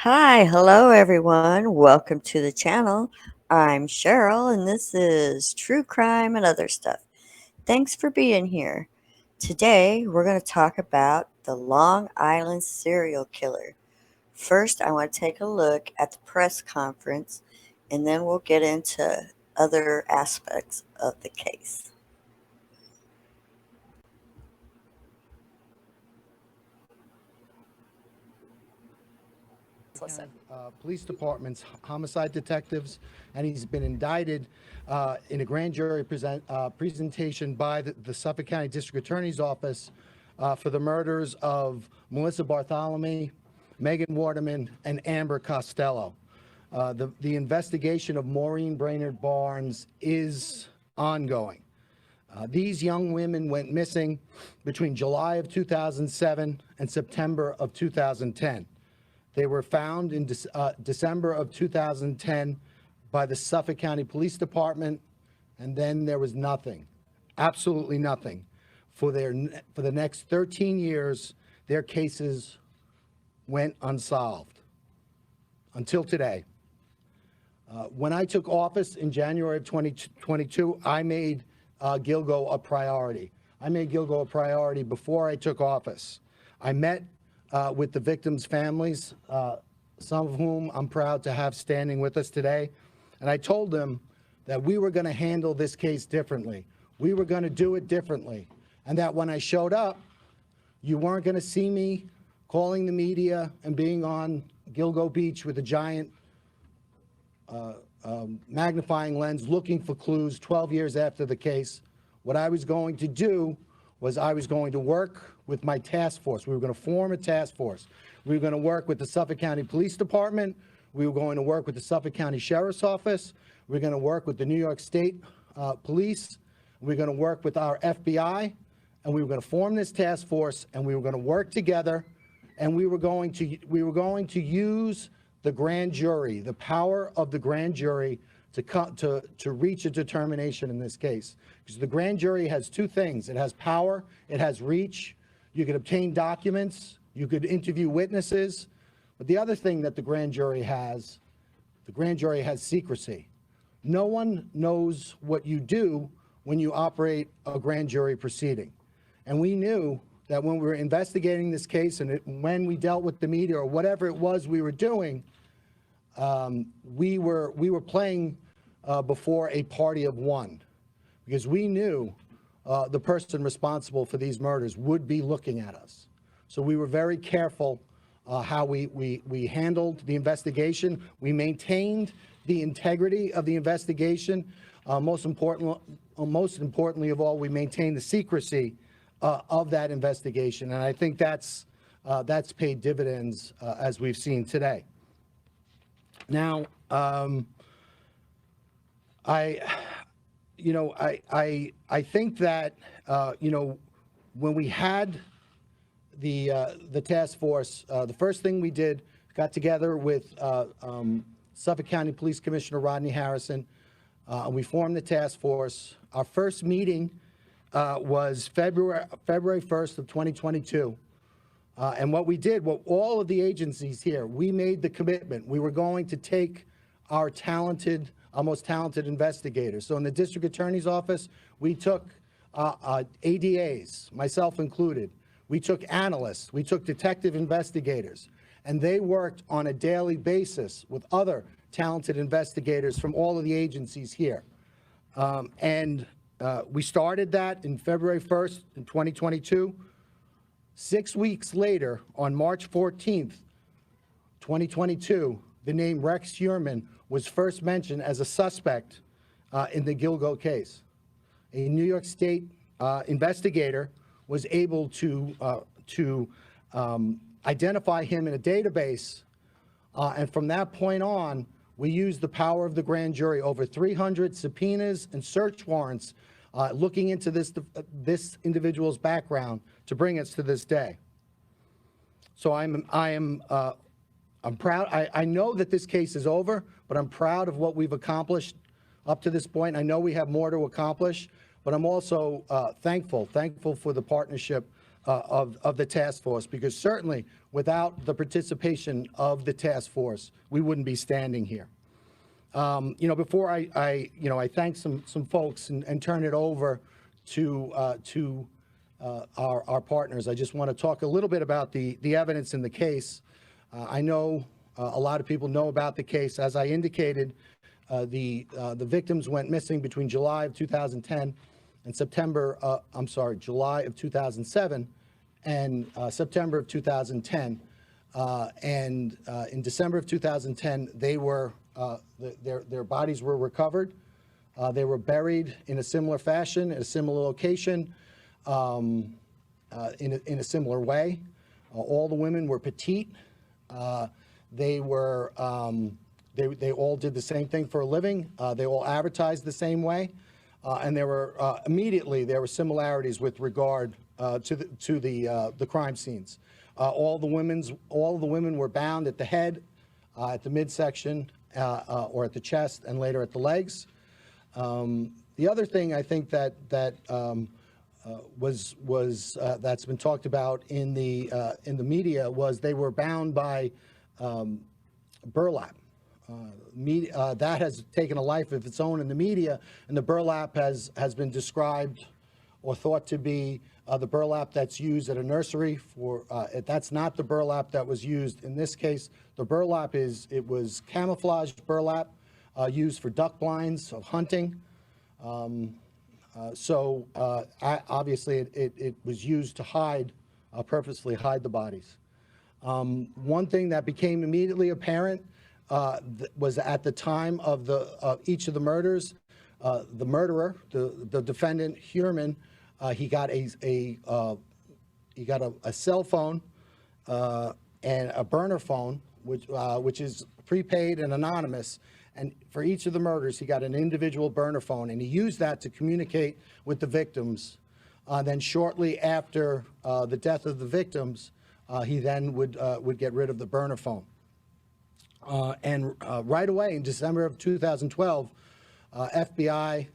Hi, hello everyone. Welcome to the channel. I'm Cheryl and this is True Crime and Other Stuff. Thanks for being here. Today we're going to talk about the Long Island serial killer. First, I want to take a look at the press conference and then we'll get into other aspects of the case. County Police Department's homicide detectives, and he's been indicted in a grand jury presentation by the Suffolk County District Attorney's Office for the murders of Melissa Bartholomew, Megan Waterman, and Amber Costello. The investigation of Maureen Brainerd Barnes is ongoing. These young women went missing between July of 2007 and September of 2010. They were found in December of 2010 by the Suffolk County Police Department, and then there was nothing, absolutely nothing. For the next 13 years, their cases went unsolved until today. When I took office in January of 2022, I made Gilgo a priority. I made Gilgo a priority before I took office. I met with the victims' families, some of whom I'm proud to have standing with us today. And I told them that we were going to handle this case differently. We were going to do it differently. And that when I showed up, you weren't going to see me calling the media and being on Gilgo Beach with a giant magnifying lens looking for clues 12 years after the case. What I was going to do was I was going to work with my task force. We were going to form a task force. We were going to work with the Suffolk County Police Department. We were going to work with the Suffolk County Sheriff's Office. We were going to work with the New York State Police. We were going to work with our FBI. And we were going to form this task force, and we were going to work together, and we were going to use the grand jury, the power of the grand jury, to reach a determination in this case. Because the grand jury has two things. It has power, it has reach. You could obtain documents, you could interview witnesses. But the other thing that the grand jury has secrecy. No one knows what you do when you operate a grand jury proceeding. And we knew that when we were investigating this case and when we dealt with the media or whatever it was we were doing, we were playing before a party of one, because we knew the person responsible for these murders would be looking at us. So we were very careful how we handled the investigation. We maintained the integrity of the investigation. Most importantly of all, we maintained the secrecy of that investigation, and I think that's paid dividends as we've seen today. Now, I think that when we had the task force, the first thing we did, got together with Suffolk County Police Commissioner Rodney Harrison, and we formed the task force. Our first meeting was February 1st of 2022. And what we did, all of the agencies here, we made the commitment. We were going to take our most talented investigators. So in the district attorney's office, we took ADAs, myself included. We took analysts, we took detective investigators, and they worked on a daily basis with other talented investigators from all of the agencies here. We started that in February 1st in 2022. 6 weeks later, on March 14th, 2022, the name Rex Heuermann was first mentioned as a suspect in the Gilgo case. A New York State investigator was able to identify him in a database, and from that point on, we used the power of the grand jury, over 300 subpoenas and search warrants looking into this individual's background to bring us to this day. So I'm proud. I know that this case is over, but I'm proud of what we've accomplished up to this point. I know we have more to accomplish, but I'm also thankful for the partnership of the task force, because certainly without the participation of the task force, we wouldn't be standing here. Before I thank some folks and turn it over to our partners, I just want to talk a little bit about the evidence in the case. I know a lot of people know about the case. As I indicated, the victims went missing between July of 2010 and July of 2007 and September of 2010. And in December of 2010, their bodies were recovered. They were buried in a similar fashion, in a similar location, in a similar way. All the women were petite. They all did the same thing for a living. They all advertised the same way, and there were similarities with regard to the crime scenes. All the women were bound at the head, at the midsection, or at the chest, and later at the legs. The other thing I think that that's been talked about in the media was they were bound by burlap. That has taken a life of its own in the media, and the burlap has been described or thought to be the burlap that's used at a nursery for. That's not the burlap that was used in this case. The burlap was camouflaged burlap used for duck blinds of hunting. Obviously it was used to purposely hide the bodies. One thing that became immediately apparent was at the time of each of the murders, the murderer, the defendant Heuermann, he got a cell phone and a burner phone, which is prepaid and anonymous. And for each of the murders, he got an individual burner phone, and he used that to communicate with the victims. Then shortly after the death of the victims, he then would get rid of the burner phone. And right away in December of 2012, FBI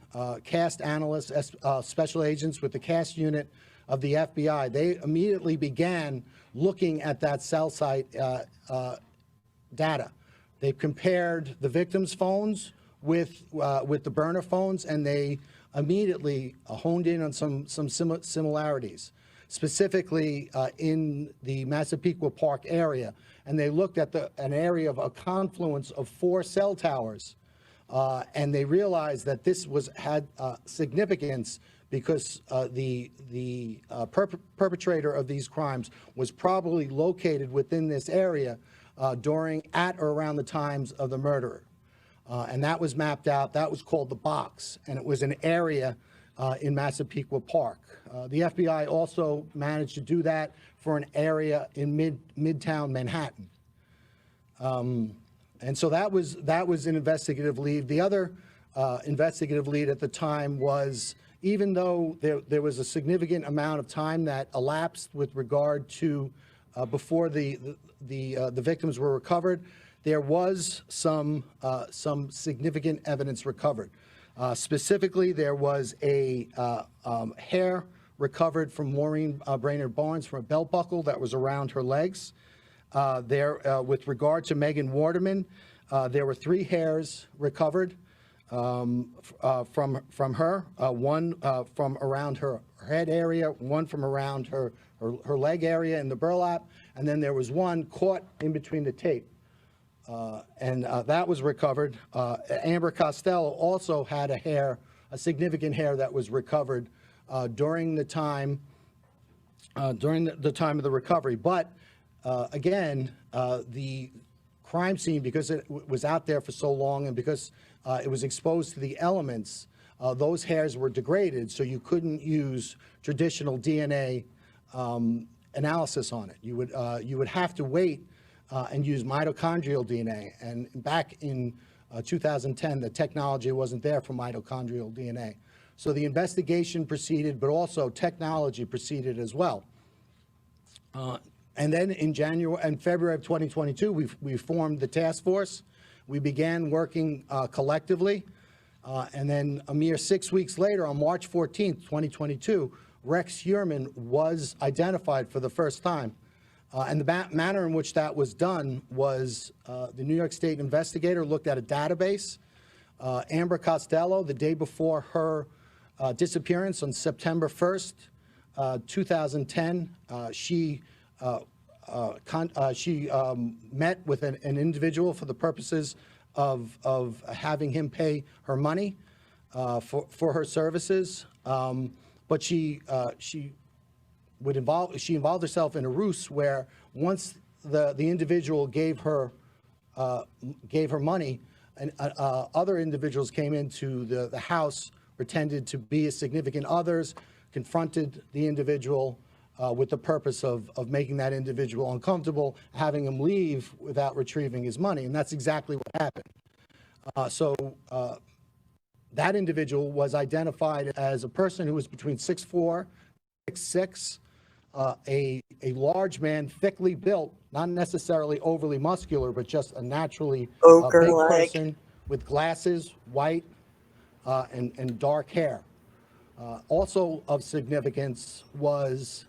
CAST analysts, special agents with the CAST unit of the FBI, they immediately began looking at that cell site data. They compared the victims' phones with the burner phones, and they immediately honed in on some similarities, specifically in the Massapequa Park area. And they looked at an area of a confluence of 4 cell towers, and they realized that this had significance because the perpetrator of these crimes was probably located within this area at or around the times of the murder. And that was mapped out. That was called the box, and it was an area in Massapequa Park. The FBI also managed to do that for an area in Midtown Manhattan. And so that was an investigative lead. The other investigative lead at the time was, even though there was a significant amount of time that elapsed with regard to before the victims were recovered, there was some significant evidence recovered. Specifically, there was a hair recovered from Maureen Brainerd Barnes from a belt buckle that was around her legs. With regard to Megan Waterman, there were 3 hairs recovered from her, one from around her head area, one from around her leg area in the burlap, and then there was one caught in between the tape. And that was recovered. Amber Costello also had a significant hair that was recovered during the time of the recovery. But again, the crime scene, because it was out there for so long and because it was exposed to the elements, those hairs were degraded, so you couldn't use traditional DNA analysis on it. You would have to wait and use mitochondrial DNA. And back in 2010, the technology wasn't there for mitochondrial DNA. So the investigation proceeded, but also technology proceeded as well. And then in January and February of 2022, we formed the task force. We began working collectively. And then a mere 6 weeks later, on March 14th, 2022, Rex Heuermann was identified for the first time. And the manner in which that was done was the New York State investigator looked at a database. Amber Costello, the day before her disappearance on September 1st, 2010, she met with an individual for the purposes of having him pay her money for her services. But she involved herself in a ruse where once the individual gave her money, and other individuals came into the house, pretended to be significant others, confronted the individual with the purpose of making that individual uncomfortable, having him leave without retrieving his money, and that's exactly what happened. So that individual was identified as a person who was between 6'4", 6'6", a large man, thickly built, not necessarily overly muscular, but just a naturally big Ogre-like. person with glasses, white, and dark hair. Also of significance was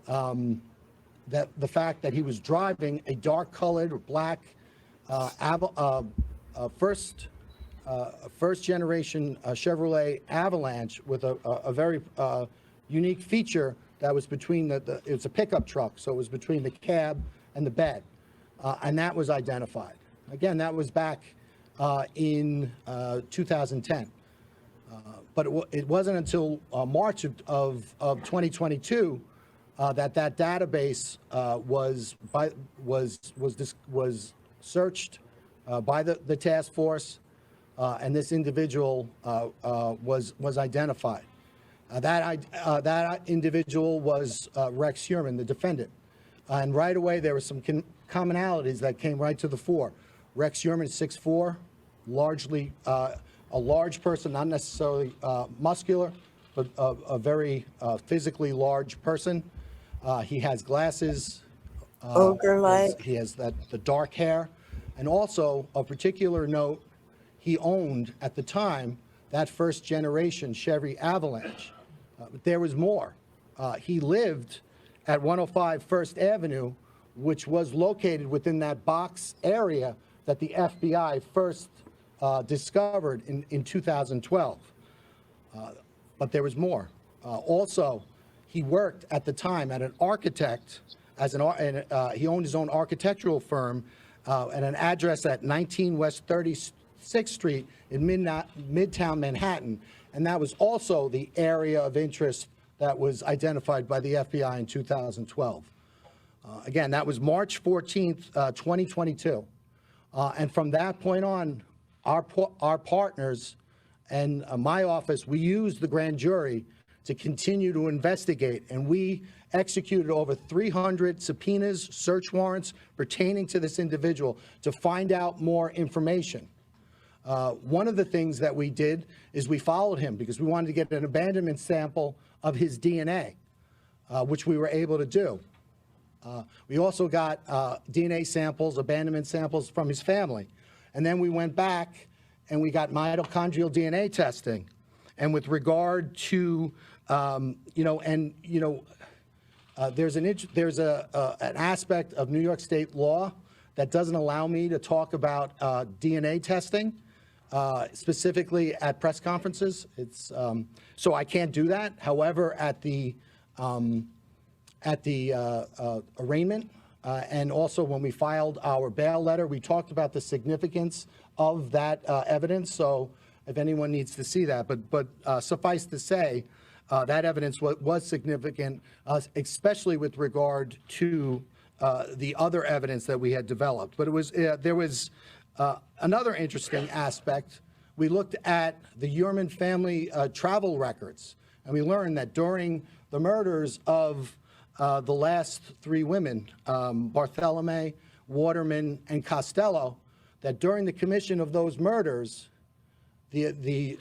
that the fact that he was driving a dark-colored black first-generation Chevrolet Avalanche with a very unique feature that was between it's a pickup truck, so it was between the cab and the bed, and that was identified. Again, that was back in 2010. But it wasn't until March of 2022 that database was searched by the task force, and this individual was identified. That individual was Rex Heuermann, the defendant. And right away, there were some commonalities that came right to the fore. Rex Heuermann, 6'4", largely a large person, not necessarily muscular, but a very physically large person. He has glasses. Ogre-like. He has the dark hair. And also, of particular note, he owned, at the time, that first-generation Chevy Avalanche. But there was more. He lived at 105 First Avenue, which was located within that box area that the FBI first discovered in 2012. But there was more. Also, he worked at the time at an architect, he owned his own architectural firm at an address at 19 West 36th Street in Midtown Manhattan. And that was also the area of interest that was identified by the FBI in 2012. Again, that was March 14th, 2022. And from that point on, our partners and my office, we used the grand jury to continue to investigate, and we executed over 300 subpoenas, search warrants pertaining to this individual to find out more information. One of the things that we did is we followed him because we wanted to get an abandonment sample of his DNA, which we were able to do. We also got DNA samples, abandonment samples from his family. And then we went back and we got mitochondrial DNA testing. And with regard to, there's an aspect of New York State law that doesn't allow me to talk about DNA testing, specifically at press conferences. So I can't do that. However, at the arraignment, and also when we filed our bail letter, we talked about the significance of that evidence. So if anyone needs to see that, but suffice to say, that evidence was significant, especially with regard to the other evidence that we had developed. But there was another interesting aspect. We looked at the Heuermann family travel records, and we learned that during the murders of the last three women, Bartholomew, Waterman, and Costello, that during the commission of those murders, the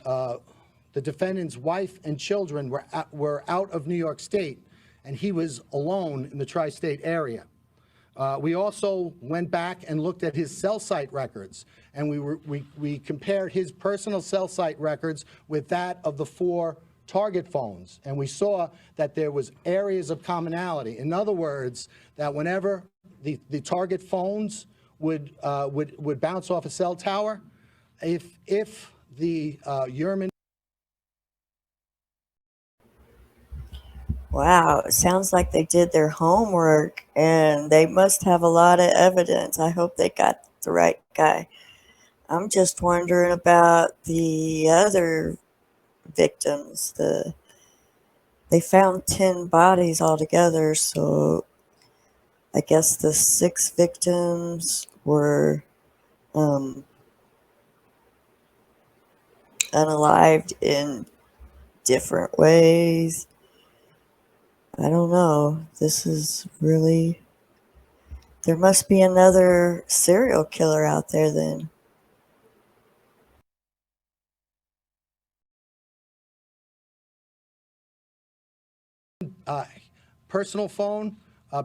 defendant's wife and children were out of New York State, and he was alone in the tri-state area. We also went back and looked at his cell site records, and we compared his personal cell site records with that of the four target phones, and we saw that there was areas of commonality. In other words, that whenever the target phones would bounce off a cell tower, if the Yerman. Wow, it sounds like they did their homework and they must have a lot of evidence. I hope they got the right guy. I'm just wondering about the other victims. They found 10 bodies altogether, so I guess the 6 victims were um, unalived in different ways. I don't know. This is really. There must be another serial killer out there then. Personal phone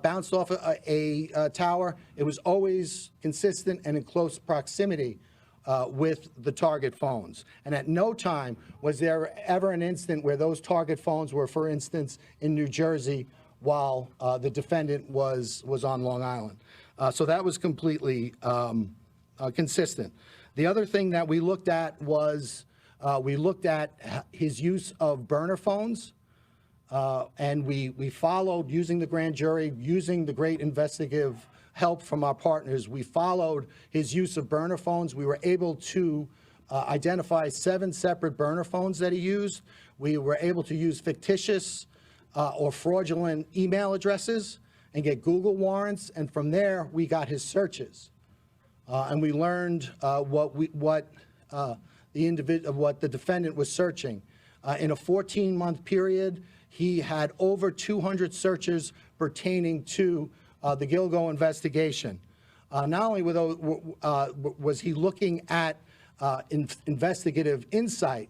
bounced off a tower. It was always consistent and in close proximity with the target phones. And at no time was there ever an instant where those target phones were, for instance, in New Jersey while the defendant was on Long Island. So that was completely consistent. The other thing that we looked at was we looked at his use of burner phones. And we followed, using the grand jury, using the great investigative help from our partners, we followed his use of burner phones. We were able to identify 7 separate burner phones that he used. We were able to use fictitious or fraudulent email addresses and get Google warrants. And from there, we got his searches. And we learned what the defendant was searching. In a 14-month period, he had over 200 searches pertaining to the Gilgo investigation. Not only was he looking at investigative insight,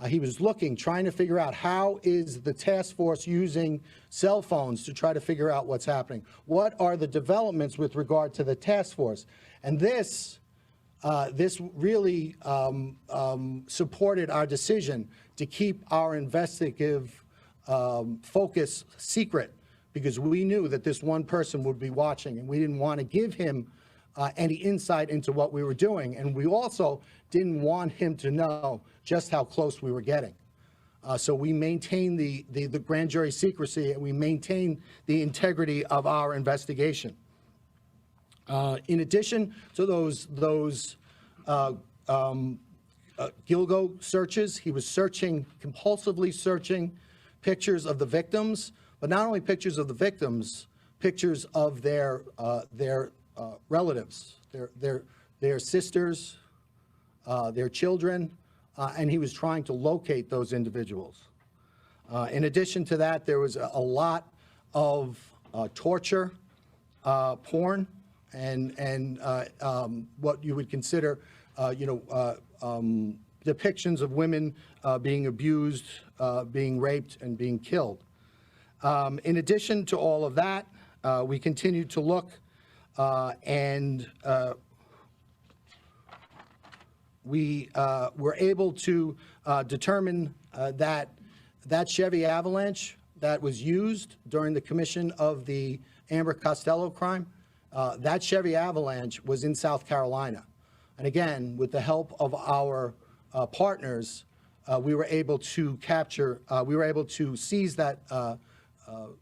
he was trying to figure out how is the task force using cell phones to try to figure out what's happening. What are the developments with regard to the task force? And this really supported our decision to keep our investigative focus secret, because we knew that this one person would be watching, and we didn't want to give him any insight into what we were doing. And we also didn't want him to know just how close we were getting. So we maintained the grand jury secrecy, and we maintained the integrity of our investigation. In addition to those Gilgo searches, he was compulsively searching pictures of the victims, but not only pictures of the victims, pictures of their relatives, their sisters, their children, and he was trying to locate those individuals. In addition to that, there was a lot of torture, porn, and what you would consider, depictions of women being abused, being raped, and being killed. In addition to all of that, we continued to look and we were able to determine that Chevy Avalanche that was used during the commission of the Amber Costello crime, that Chevy Avalanche was in South Carolina. And again, with the help of our partners, we were able to seize that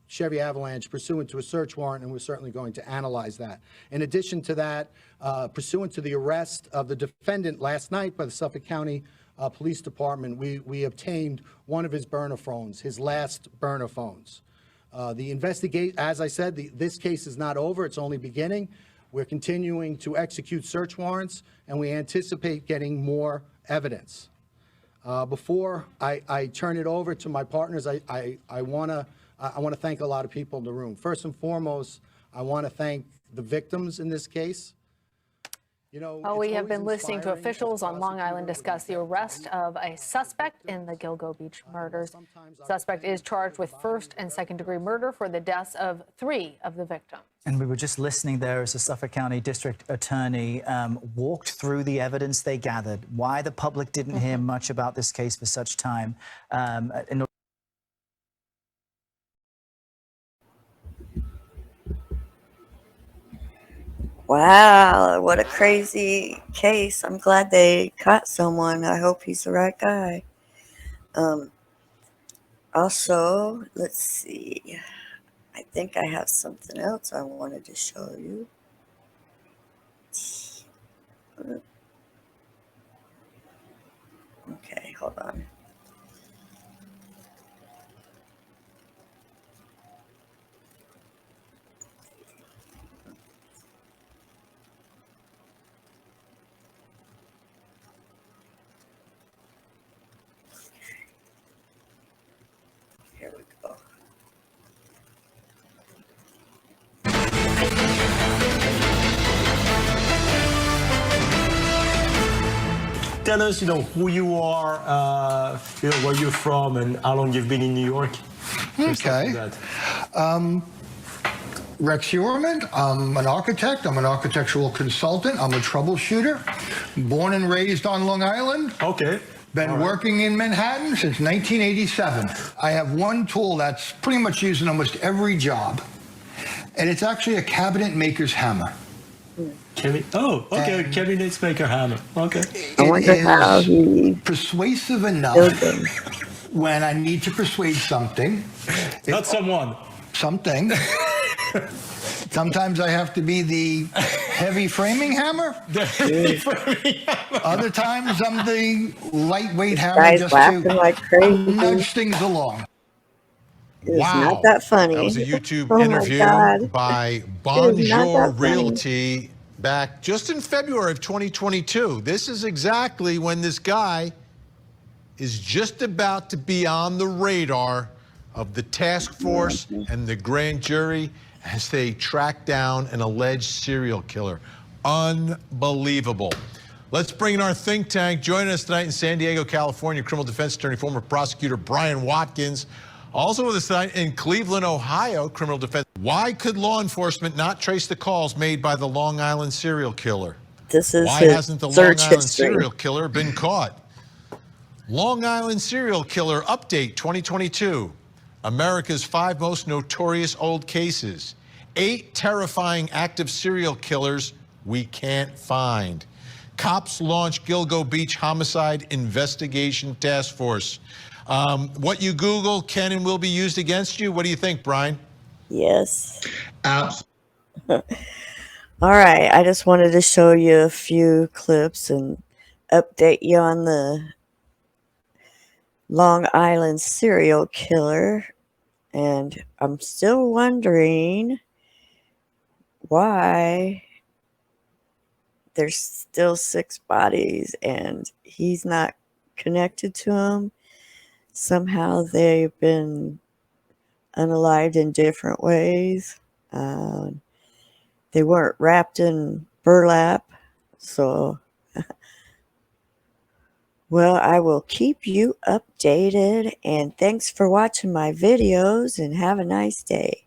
Chevy Avalanche pursuant to a search warrant, and we're certainly going to analyze that. In addition to that, pursuant to the arrest of the defendant last night by the Suffolk County Police Department, we obtained one of his burner phones, his last burner phones. The investigation, as I said, this case is not over, it's only beginning. We're continuing to execute search warrants, and we anticipate getting more evidence. Before I turn it over to my partners, I want to thank a lot of people in the room. First and foremost, I want to thank the victims in this case. Well, we have been listening to officials on Long Island discuss the arrest of a suspect in the Gilgo Beach murders. The suspect is charged with first and second-degree murder for the deaths of 3 of the victims. And we were just listening there as the Suffolk County District Attorney walked through the evidence they gathered, why the public didn't hear much about this case for such time. Wow, what a crazy case. I'm glad they caught someone. I hope he's the right guy. Um, Also, let's see. I think I have something else I wanted to show you. Okay, hold on. Here we go. Tell us, who you are, where you're from, and how long you've been in New York. Okay. Rex Heuermann. I'm an architect. I'm an architectural consultant. I'm a troubleshooter. Born and raised on Long Island. Okay. Been working in Manhattan since 1987. I have one tool that's pretty much used in almost every job, and it's actually a cabinet maker's hammer. Cabinet maker hammer. Okay. I wonder how he persuasive enough killed them. when I need to persuade something. Not someone. Something. Sometimes I have to be the heavy framing hammer. Other times I'm the lightweight hammer Guy's just laughing to like crazy. nudge things along. It's not that funny. That was a YouTube Oh my interview God. by It is not Bonjour that funny. Realty back just in February of 2022. This is exactly when this guy is just about to be on the radar of the task force and the grand jury as they track down an alleged serial killer. Unbelievable. Let's bring in our think tank. Joining us tonight in San Diego, California, criminal defense attorney, former prosecutor Brian Watkins. Also with us tonight in Cleveland, Ohio, criminal defense. Why could law enforcement not trace the calls made by the Long Island serial killer? This is Why his hasn't the Long search Island history. serial killer been caught? Long Island serial killer update 2022. America's 5 most notorious old cases. 8 terrifying active serial killers we can't find. Cops launch Gilgo Beach homicide investigation task force. What you Google can and will be used against you. What do you think, Brian? Yes. All right. I just wanted to show you a few clips and update you on the Long Island serial killer. And I'm still wondering why there's still 6 bodies and he's not connected to them. Somehow they've been unalived in different ways. They weren't wrapped in burlap. So, well, I will keep you updated. And thanks for watching my videos and have a nice day.